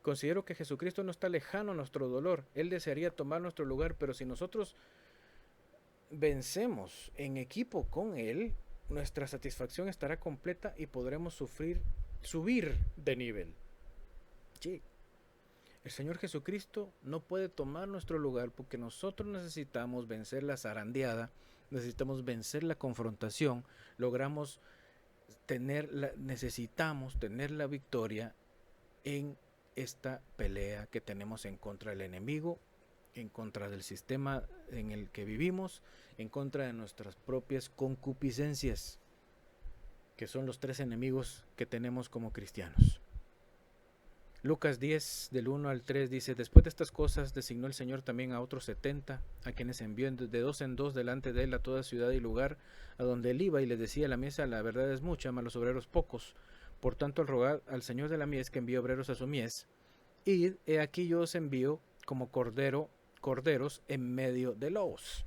Considero que Jesucristo no está lejano a nuestro dolor. Él desearía tomar nuestro lugar, pero si nosotros vencemos en equipo con Él, nuestra satisfacción estará completa y podremos subir de nivel. Sí. El Señor Jesucristo no puede tomar nuestro lugar porque nosotros necesitamos vencer la zarandeada, necesitamos vencer la confrontación, necesitamos tener la victoria en esta pelea que tenemos en contra del enemigo, en contra del sistema en el que vivimos, en contra de nuestras propias concupiscencias, que son los 3 enemigos que tenemos como cristianos. Lucas 10, del 1 al 3 dice: después de estas cosas designó el Señor también a otros 70, a quienes envió de 2 en 2 delante de él a toda ciudad y lugar a donde él iba, y les decía: la mies la verdad es mucha, mas los obreros pocos. Por tanto, al rogar al Señor de la mies que envíe obreros a su mies, id, he aquí yo os envío como corderos en medio de lobos.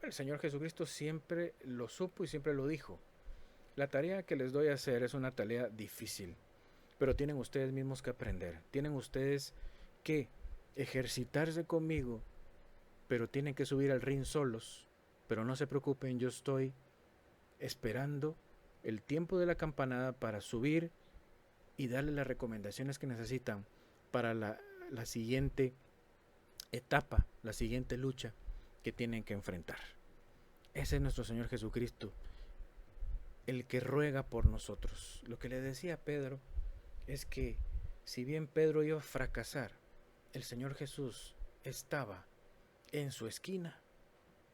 El Señor Jesucristo siempre lo supo y siempre lo dijo. La tarea que les doy a hacer es una tarea difícil, pero tienen ustedes mismos que aprender. Tienen ustedes que ejercitarse conmigo, pero tienen que subir al ring solos. Pero no se preocupen, yo estoy esperando el tiempo de la campanada para subir y darles las recomendaciones que necesitan para la siguiente etapa, la siguiente lucha que tienen que enfrentar. Ese es nuestro Señor Jesucristo, el que ruega por nosotros. Lo que le decía a Pedro es que si bien Pedro iba a fracasar, el Señor Jesús estaba en su esquina,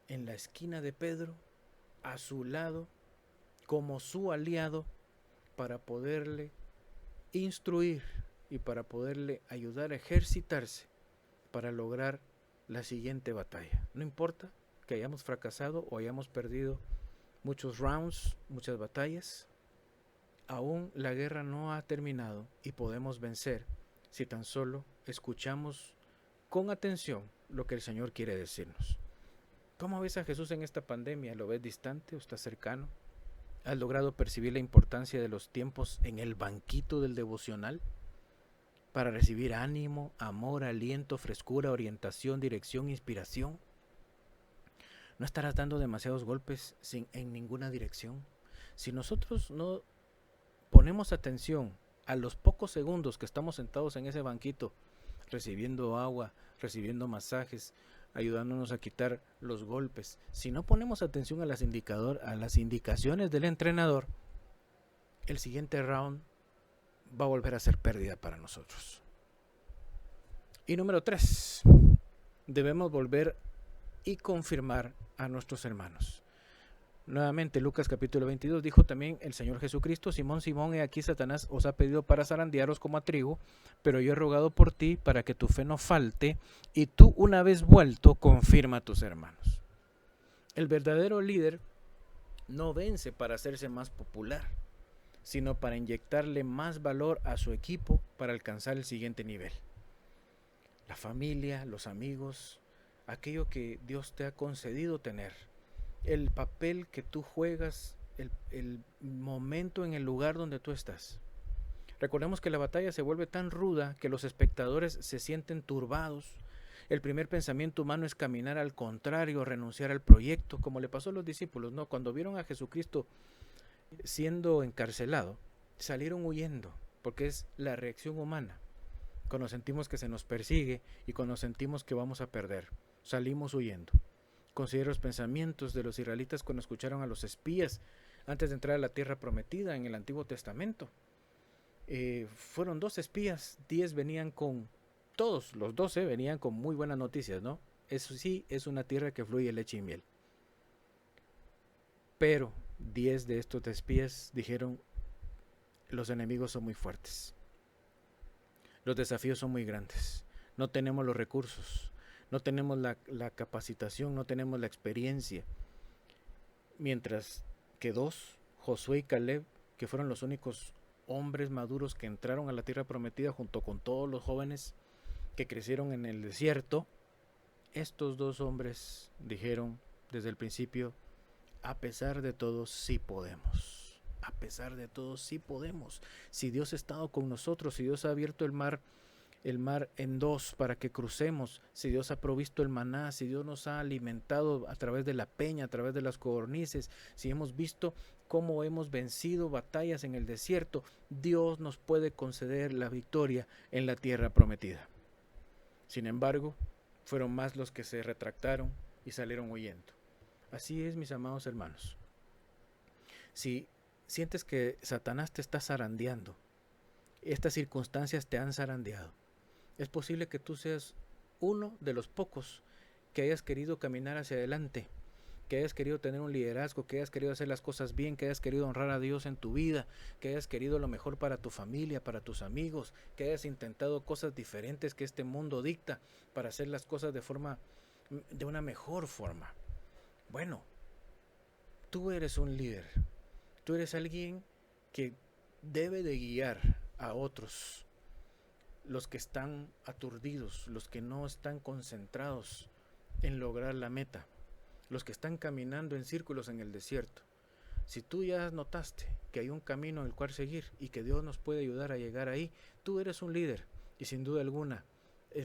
en la esquina de Pedro, a su lado, como su aliado, para poderle instruir y para poderle ayudar a ejercitarse para lograr la siguiente batalla. No importa que hayamos fracasado o hayamos perdido muchos rounds, muchas batallas, aún la guerra no ha terminado y podemos vencer si tan solo escuchamos con atención lo que el Señor quiere decirnos. ¿Cómo ves a Jesús en esta pandemia? ¿Lo ves distante o está cercano? ¿Has logrado percibir la importancia de los tiempos en el banquito del devocional para recibir ánimo, amor, aliento, frescura, orientación, dirección, inspiración? ¿No estarás dando demasiados golpes en ninguna dirección? Si nosotros no ponemos atención a los pocos segundos que estamos sentados en ese banquito, recibiendo agua, recibiendo masajes, ayudándonos a quitar los golpes, si no ponemos atención a las indicaciones del entrenador, el siguiente round va a volver a ser pérdida para nosotros. Y número 3, debemos volver y confirmar a nuestros hermanos. Nuevamente, Lucas capítulo 22, dijo también el Señor Jesucristo: Simón, Simón, he aquí Satanás os ha pedido para zarandearos como a trigo, pero yo he rogado por ti para que tu fe no falte, y tú, una vez vuelto, confirma a tus hermanos. El verdadero líder no vence para hacerse más popular, sino para inyectarle más valor a su equipo para alcanzar el siguiente nivel. La familia, los amigos, aquello que Dios te ha concedido tener, el papel que tú juegas, el momento en el lugar donde tú estás. Recordemos que la batalla se vuelve tan ruda que los espectadores se sienten turbados. El primer pensamiento humano es caminar al contrario, renunciar al proyecto, como le pasó a los discípulos, ¿no? Cuando vieron a Jesucristo siendo encarcelado, salieron huyendo, porque es la reacción humana. Cuando sentimos que se nos persigue y cuando sentimos que vamos a perder, salimos huyendo. Considero los pensamientos de los israelitas cuando escucharon a los espías antes de entrar a la tierra prometida en el Antiguo Testamento. Fueron 2 espías, 10 venían con, todos los 12 venían con muy buenas noticias, ¿no? Eso sí, es una tierra que fluye leche y miel. Pero 10 de estos espías dijeron: los enemigos son muy fuertes, los desafíos son muy grandes, no tenemos los recursos, no tenemos la capacitación, no tenemos la experiencia. Mientras que 2, Josué y Caleb, que fueron los únicos hombres maduros que entraron a la tierra prometida junto con todos los jóvenes que crecieron en el desierto, estos 2 hombres dijeron desde el principio: a pesar de todo sí podemos, a pesar de todo sí podemos. Si Dios ha estado con nosotros, si Dios ha abierto el mar el mar en dos para que crucemos, si Dios ha provisto el maná, si Dios nos ha alimentado a través de la peña, a través de las codornices, si hemos visto cómo hemos vencido batallas en el desierto, Dios nos puede conceder la victoria en la tierra prometida. Sin embargo, fueron más los que se retractaron y salieron huyendo. Así es, mis amados hermanos. Si sientes que Satanás te está zarandeando, estas circunstancias te han zarandeado, es posible que tú seas uno de los pocos que hayas querido caminar hacia adelante, que hayas querido tener un liderazgo, que hayas querido hacer las cosas bien, que hayas querido honrar a Dios en tu vida, que hayas querido lo mejor para tu familia, para tus amigos, que hayas intentado cosas diferentes que este mundo dicta para hacer las cosas de una mejor forma. Bueno, tú eres un líder, tú eres alguien que debe de guiar a otros, los que están aturdidos, los que no están concentrados en lograr la meta, los que están caminando en círculos en el desierto. Si tú ya notaste que hay un camino en el cual seguir y que Dios nos puede ayudar a llegar ahí, tú eres un líder y sin duda alguna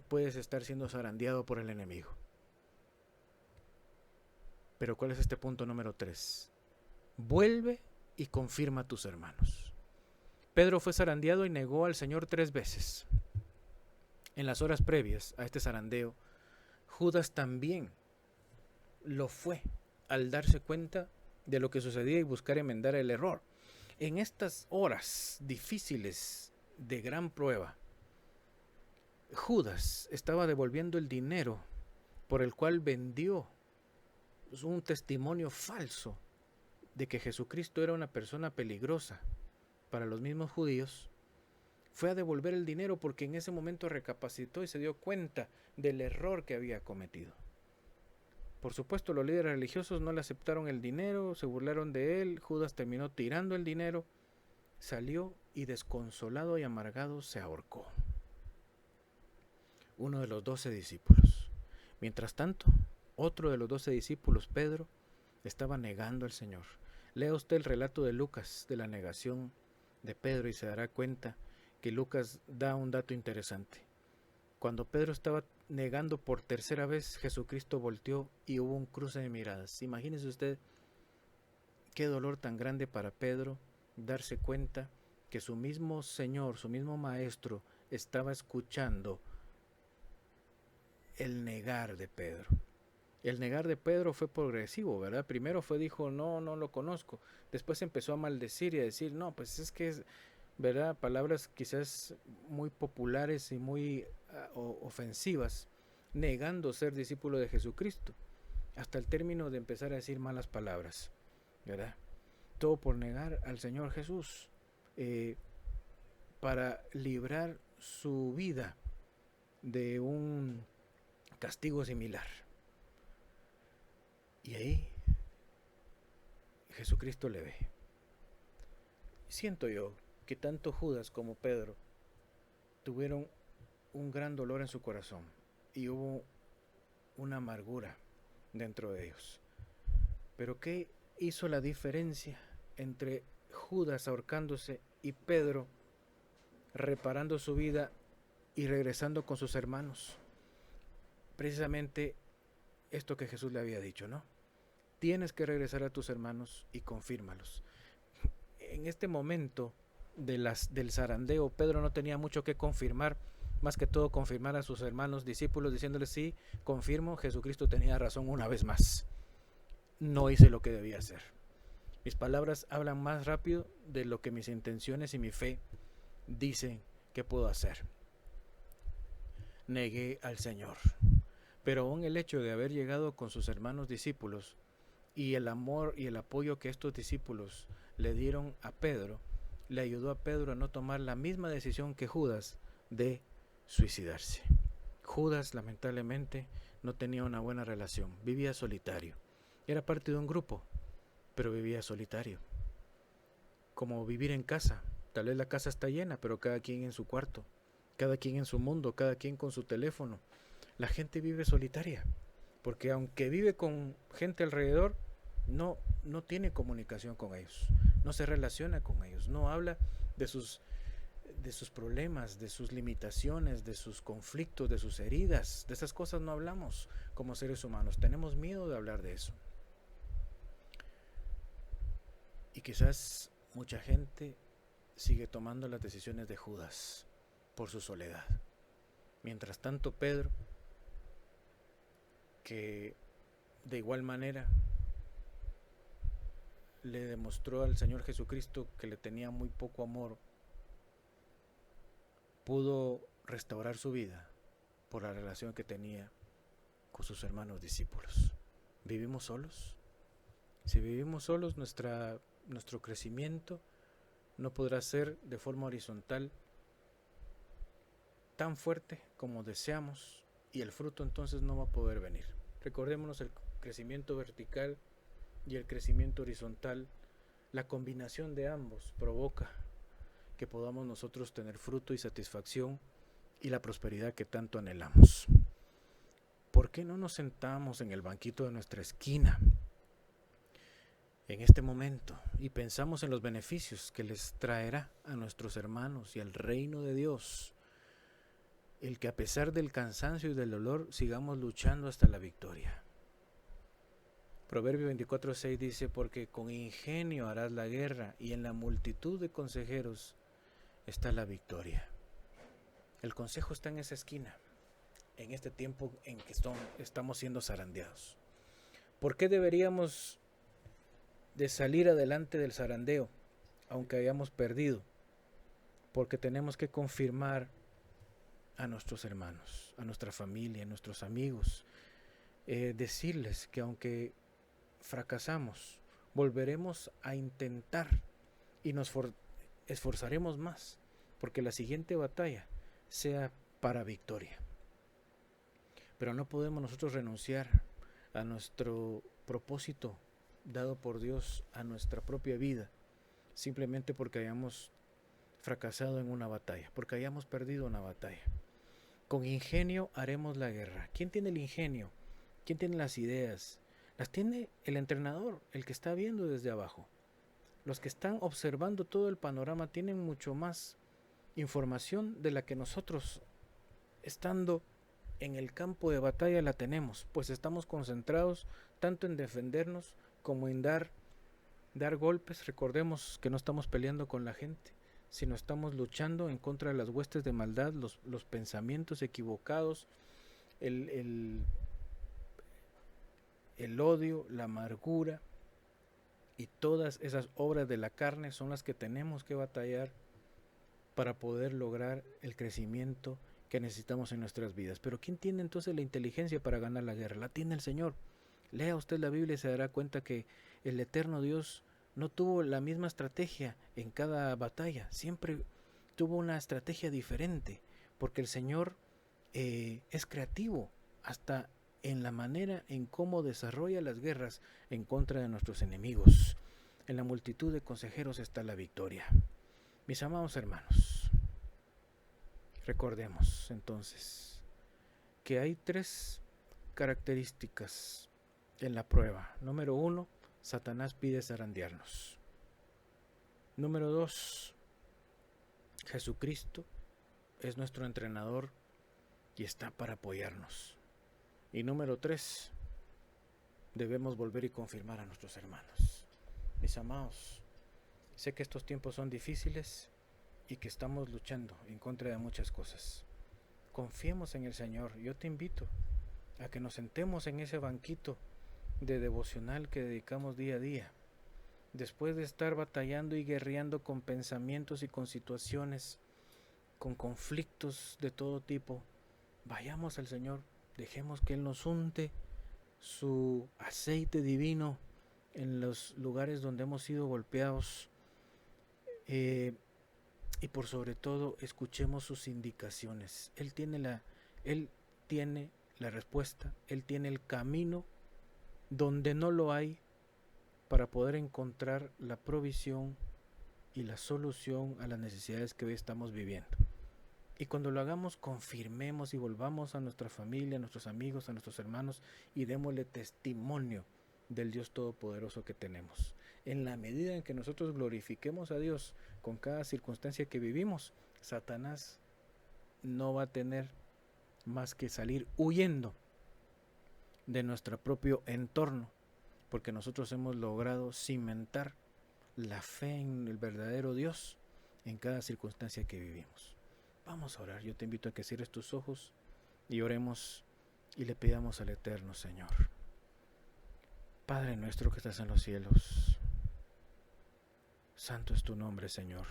puedes estar siendo zarandeado por el enemigo. Pero ¿cuál es este punto número 3? Vuelve y confirma a tus hermanos. Pedro fue zarandeado y negó al Señor 3 veces. En las horas previas a este zarandeo, Judas también lo fue al darse cuenta de lo que sucedía y buscar enmendar el error. En estas horas difíciles de gran prueba, Judas estaba devolviendo el dinero por el cual vendió un testimonio falso de que Jesucristo era una persona peligrosa para los mismos judíos. Fue a devolver el dinero porque en ese momento recapacitó y se dio cuenta del error que había cometido. Por supuesto, los líderes religiosos no le aceptaron el dinero, se burlaron de él. Judas terminó tirando el dinero, salió y desconsolado y amargado se ahorcó. Uno de los 12 discípulos. Mientras tanto, otro de los 12 discípulos, Pedro, estaba negando al Señor. Lea usted el relato de Lucas de la negación de Pedro y se dará cuenta que Lucas da un dato interesante. Cuando Pedro estaba negando por tercera vez, Jesucristo volteó y hubo un cruce de miradas. Imagínese usted qué dolor tan grande para Pedro darse cuenta que su mismo Señor, su mismo Maestro, estaba escuchando el negar de Pedro. El negar de Pedro fue progresivo, ¿verdad? Primero dijo, no lo conozco. Después empezó a maldecir y a decir, no, pues es que es, ¿verdad? Palabras quizás muy populares y muy ofensivas, negando ser discípulo de Jesucristo, hasta el término de empezar a decir malas palabras, ¿verdad? Todo por negar al Señor Jesús, para librar su vida de un castigo similar. Y ahí Jesucristo le ve. Siento yo que tanto Judas como Pedro tuvieron un gran dolor en su corazón y hubo una amargura dentro de ellos. Pero ¿qué hizo la diferencia entre Judas ahorcándose y Pedro reparando su vida y regresando con sus hermanos? Precisamente esto que Jesús le había dicho, ¿no? Tienes que regresar a tus hermanos y confírmalos. En este momento del zarandeo, Pedro no tenía mucho que confirmar, más que todo confirmar a sus hermanos discípulos, diciéndoles, sí, confirmo, Jesucristo tenía razón una vez más. No hice lo que debía hacer. Mis palabras hablan más rápido de lo que mis intenciones y mi fe dicen que puedo hacer. Negué al Señor. Pero aún el hecho de haber llegado con sus hermanos discípulos y el amor y el apoyo que estos discípulos le dieron a Pedro, le ayudó a Pedro a no tomar la misma decisión que Judas de suicidarse. Judas lamentablemente no tenía una buena relación, vivía solitario. Era parte de un grupo, pero vivía solitario. Como vivir en casa, tal vez la casa está llena, pero cada quien en su cuarto, cada quien en su mundo, cada quien con su teléfono. La gente vive solitaria, porque aunque vive con gente alrededor, no tiene comunicación con ellos, no se relaciona con ellos, no habla de sus de sus problemas, de sus limitaciones, de sus conflictos, de sus heridas. De esas cosas no hablamos como seres humanos. Tenemos miedo de hablar de eso. Y quizás mucha gente sigue tomando las decisiones de Judas por su soledad. Mientras tanto, Pedro, que de igual manera le demostró al Señor Jesucristo que le tenía muy poco amor, pudo restaurar su vida por la relación que tenía con sus hermanos discípulos. ¿Vivimos solos? Si vivimos solos, nuestro crecimiento no podrá ser de forma horizontal tan fuerte como deseamos, y el fruto entonces no va a poder venir. Recordémonos, el crecimiento vertical y el crecimiento horizontal, la combinación de ambos provoca que podamos nosotros tener fruto y satisfacción y la prosperidad que tanto anhelamos. ¿Por qué no nos sentamos en el banquito de nuestra esquina en este momento y pensamos en los beneficios que les traerá a nuestros hermanos y al reino de Dios el que, a pesar del cansancio y del dolor, sigamos luchando hasta la victoria? Proverbio 24:6 dice: porque con ingenio harás la guerra, y en la multitud de consejeros está la victoria. El consejo está en esa esquina, en este tiempo en que estamos siendo zarandeados. ¿Por qué deberíamos de salir adelante del zarandeo, aunque hayamos perdido? Porque tenemos que confirmar a nuestros hermanos, a nuestra familia, a nuestros amigos, decirles que aunque fracasamos, volveremos a intentar y nos esforzaremos más porque la siguiente batalla sea para victoria. Pero no podemos nosotros renunciar a nuestro propósito dado por Dios, a nuestra propia vida, simplemente porque hayamos fracasado en una batalla, porque hayamos perdido una batalla. Con ingenio haremos la guerra. ¿Quién tiene el ingenio? ¿Quién tiene las ideas? Las tiene el entrenador, el que está viendo desde abajo. Los que están observando todo el panorama tienen mucho más información de la que nosotros, estando en el campo de batalla, la tenemos, pues estamos concentrados tanto en defendernos como en dar golpes. Recordemos que no estamos peleando con la gente, sino estamos luchando en contra de las huestes de maldad, los pensamientos equivocados, el odio, la amargura y todas esas obras de la carne son las que tenemos que batallar para poder lograr el crecimiento que necesitamos en nuestras vidas. Pero ¿quién tiene entonces la inteligencia para ganar la guerra? La tiene el Señor. Lea usted la Biblia y se dará cuenta que el eterno Dios no tuvo la misma estrategia en cada batalla, siempre tuvo una estrategia diferente, porque el Señor es creativo hasta en la manera en cómo desarrolla las guerras en contra de nuestros enemigos. En la multitud de consejeros está la victoria. Mis amados hermanos, recordemos entonces que hay 3 características en la prueba. Número 1, Satanás pide zarandearnos. Número 2, Jesucristo es nuestro entrenador y está para apoyarnos. Y número 3, debemos volver y confirmar a nuestros hermanos. Mis amados, sé que estos tiempos son difíciles y que estamos luchando en contra de muchas cosas. Confiemos en el Señor. Yo te invito a que nos sentemos en ese banquito de devocional que dedicamos día a día. Después de estar batallando y guerreando con pensamientos y con situaciones, con conflictos de todo tipo, vayamos al Señor, dejemos que Él nos unte su aceite divino en los lugares donde hemos sido golpeados, y por sobre todo escuchemos sus indicaciones. Él tiene la respuesta, Él tiene el camino donde no lo hay para poder encontrar la provisión y la solución a las necesidades que hoy estamos viviendo. Y cuando lo hagamos, confirmemos y volvamos a nuestra familia, a nuestros amigos, a nuestros hermanos y démosle testimonio del Dios Todopoderoso que tenemos. En la medida en que nosotros glorifiquemos a Dios con cada circunstancia que vivimos, Satanás no va a tener más que salir huyendo de nuestro propio entorno, porque nosotros hemos logrado cimentar la fe en el verdadero Dios en cada circunstancia que vivimos. Vamos a orar. Yo te invito a que cierres tus ojos y oremos y le pidamos al Eterno Señor. Padre nuestro que estás en los cielos, santo es tu nombre, Señor.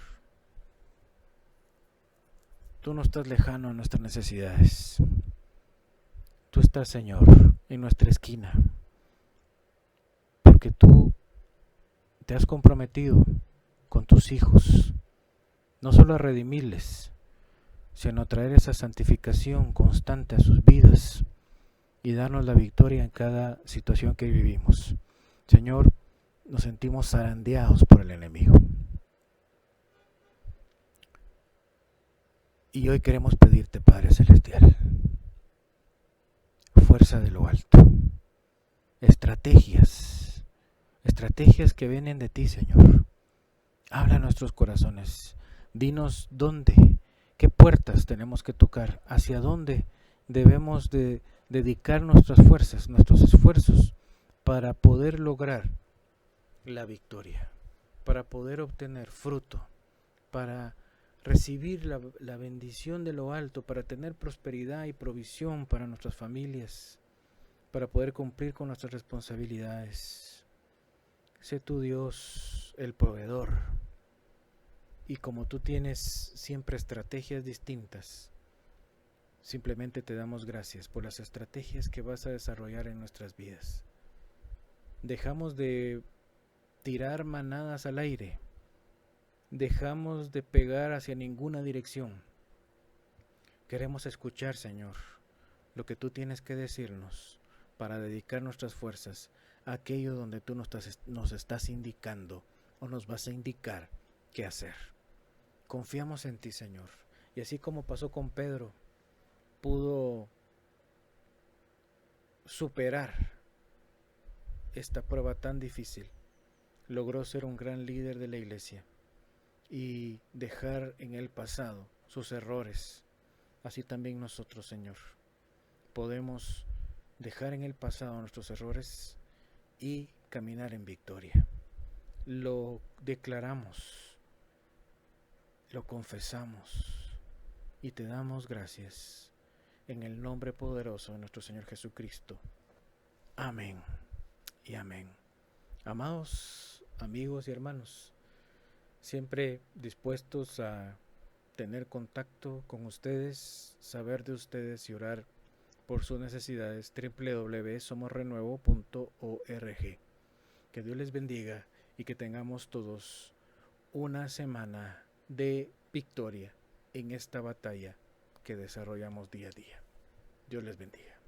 Tú no estás lejano a nuestras necesidades. Tú estás, Señor, en nuestra esquina, porque tú te has comprometido con tus hijos, no solo a redimirles, sino a traer esa santificación constante a sus vidas y darnos la victoria en cada situación que vivimos. Señor, nos sentimos zarandeados por el enemigo. Y hoy queremos pedirte, Padre Celestial, fuerza de lo alto, estrategias que vienen de ti, Señor. Habla a nuestros corazones, dinos dónde, qué puertas tenemos que tocar, hacia dónde debemos de dedicar nuestras fuerzas, nuestros esfuerzos para poder lograr la victoria, para poder obtener fruto, para recibir la bendición de lo alto, para tener prosperidad y provisión para nuestras familias, para poder cumplir con nuestras responsabilidades. Sé tu Dios el proveedor, y como tú tienes siempre estrategias distintas, simplemente te damos gracias por las estrategias que vas a desarrollar en nuestras vidas. Dejamos de tirar manadas al aire, dejamos de pegar hacia ninguna dirección. Queremos escuchar, Señor, lo que tú tienes que decirnos para dedicar nuestras fuerzas a aquello donde tú nos estás indicando o nos vas a indicar qué hacer. Confiamos en ti, Señor, y así como pasó con Pedro, pudo superar esta prueba tan difícil, logró ser un gran líder de la iglesia y dejar en el pasado sus errores. Así también nosotros, Señor, podemos dejar en el pasado nuestros errores y caminar en victoria. Lo declaramos, lo confesamos y te damos gracias en el nombre poderoso de nuestro Señor Jesucristo. Amén y amén. Amados amigos y hermanos, siempre dispuestos a tener contacto con ustedes, saber de ustedes y orar por sus necesidades. www.somosrenuevo.org. Que Dios les bendiga y que tengamos todos una semana de victoria en esta batalla que desarrollamos día a día. Dios les bendiga.